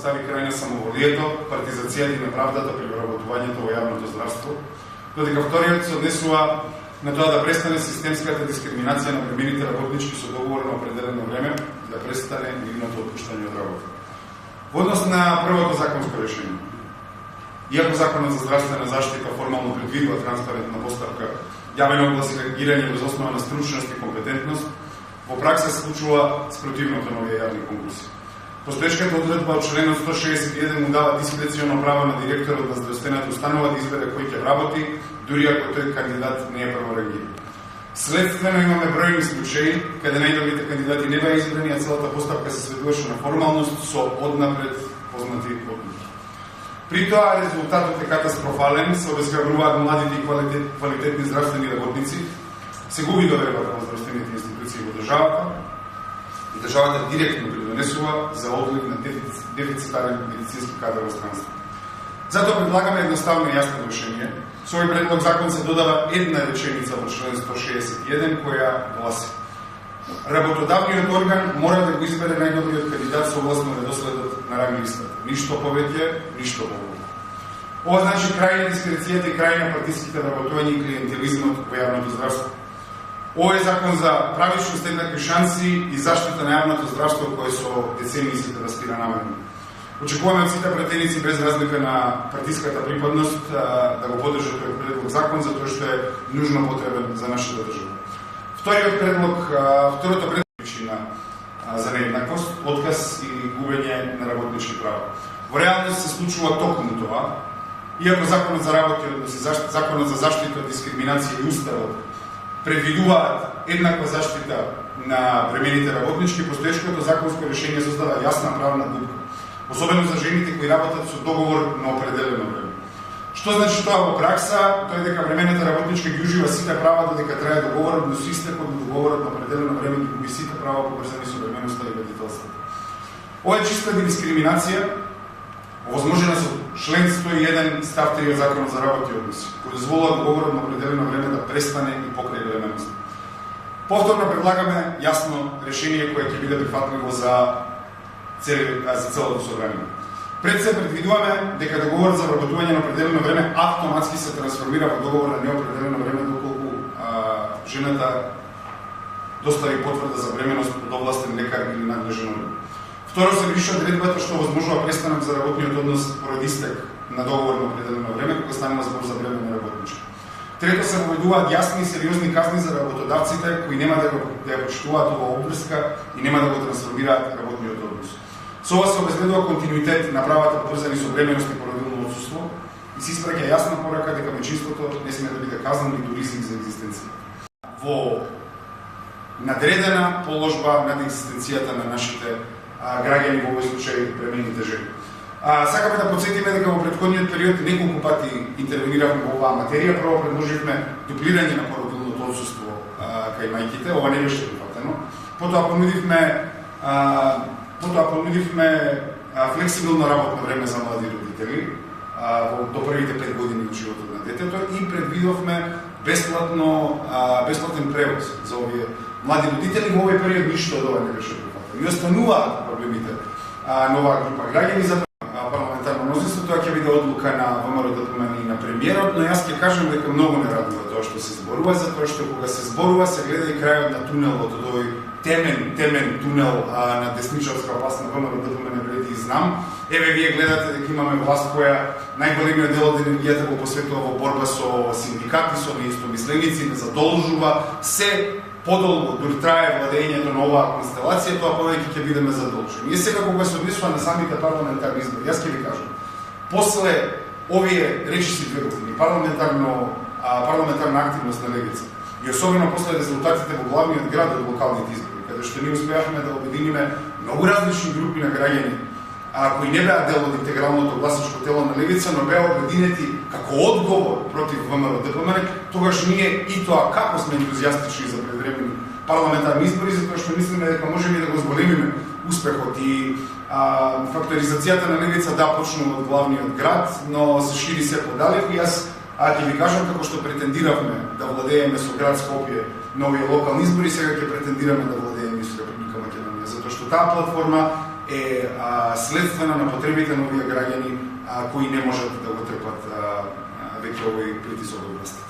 Стави крај на самоволието, партизацијата и неправдата при вработувањето во јавното здравство, додека вториот се однесува на тоа да престане системската дискриминација на премените работнички со договор на определено време, да престане нивното отпуштање од работа. Во однос на првото законско решение, иако Законот за здравствена заштита формално предвидува транспарентна постапка, јавен оглас и реагирање без основа на стручност и компетентност, во пракса се случува спротивното на овие јавни конкурси. Постоечката одредба од членот 161 му дава дискреционо право на директорот на здравствената установа да избере кој ќе работи, дури ако тој кандидат не е прворангиран. Следствено имаме бројни случаи каде најдобрите кандидати не беа избрани, а целата постапка се сведуваше на формалност со однапред познати одлуки. При тоа резултатот е катастрофален, се обезграбуваат младите и квалитетни здравствени работници, се губи довербата на здравствените институции во државата, и државата директно придонесува за одлив на дефицитарен медицински кадар во странство. Затоа предлагаме едноставно и јасно решение. Со овој предлог закон се додава една реченица во член 161 која гласи: работодавниот орган мора да го избере најдобриот кандидат согласно редоследот на ранг листата. Ништо повеќе, ништо повеќе. Ова значи крај на дискрецијата и крај на партиските вработувања и клиентелизмот во јавното здравство. Ова е закон за правичност, еднакви шанси и заштита на јавното здравство кој со децении се девастира намерно. Очекуваме од сите пратеници без разлика на партиската припадност да го поддржат тој предлог закон затоа што е нужно потребен за нашата држава. Второто предлог причина за нееднаквост, отказ и губење на работнички права. Во реалност се случува токму тоа, иако Законот за работни односи, Законот за заштита од дискриминација и Уставот предвидуваат еднаква заштита на премените работнички, постоечкото законско решение создава јасна правна дупка, особено за жените кои работат со договор на определено време. Што значи тоа во пракса? Тоа е дека времената работничка ги ужива сите права додека трае договорот, но со истекот на договорот на определено време ги губи сите права поврзани со временоста и родителството. Ова е чиста дискриминација, овозможена со член 101 став 3 од Законот за работни односи, кој дозволува договорот на определено време да престане и покрај временоста. Повторно предлагаме јасно решение кое ќе биде прифатливо за целото собрание. Пред се предвидуваме дека договорот за вработување на определено време автоматски се трансформира во договор на неопределено време доколку жената достави потврда за бременост од овластен лекар или надлежен орган. Второ се брише одредбата што овозможува престанок за работниот однос поради истек на договор на определено време кога станува збор за бремена работничка. Трето се воведуваат јасни и сериозни казни за работодавците кои нема да ја почитуваат оваа обврска и нема да го трансформираат работниот однос. Со ова се обезбедува континуитет на правата поврзани со бременост и породилно отсуство и се испраќа јасна порака дека мајчинството не сме да биде казнено ниту ризик за екзистенција. Во надредена положба над екзистенцијата на нашите граѓани, во овој случај премените жени. Сакаме да подсетиме дека во претходниот период неколку пати интервениравме во оваа материја. Прво предложивме дуплирање на породилното отсуство кај мајките, ова не беше прифатено. Потоа понудивме флексибилно работно време за млади родители до првите 5 години од животот на детето и предвидовме бесплатен превоз за овие млади родители. Во овој период ништо од ова не беше прифатено. И остануваат проблемите на оваа група граѓани за парламентарно мнозинство. Тоа ќе биде одлука на ВМРО-ДПМН и на премиерот, но јас ќе кажам дека многу не радува тоа што се зборува, затоа што кога се зборува се гледа и крајот на тунелот од овој темен тунел на десничарска власт на ВМРО-ДПМН вреди и знам. Еве вие гледате дека имаме власт која најголемиот дел од енергијата го посветува во борба со синдикати, со неистомисленици, не задолжува се подолго дури трае владењето на оваа констелација, тоа повеќе ќе бидеме задолжени. Ние сега кога се однесува на самите парламентарни избори, јас ќе ви кажам, после овие речиси 2 години парламентарна активност на левица и особено после резултатите во главниот град од локалните избори, каде што ние успеавме да обединиме многу различни групи на граѓани кои не беа дел од интегралното гласачко тело на левица, но беа обединети како одговор против ВМРО-ДПМН, тогаш ние и тоа како сме ентузијастични за предвремени парламентарни избори, затоа што мислиме дека можеме да го зголемиме успехот и факторизацијата на левица почнува од главниот град, но се шири се подалеку. Јас ќе ви кажам како што претендиравме да владееме со град Скопје на овие локални избори, сега ќе претендираме да владееме со Република Македонија, затоа што таа платформа е следствена на потребите на овие граѓани кои не можат да го трпат веќе овој притисок од властите.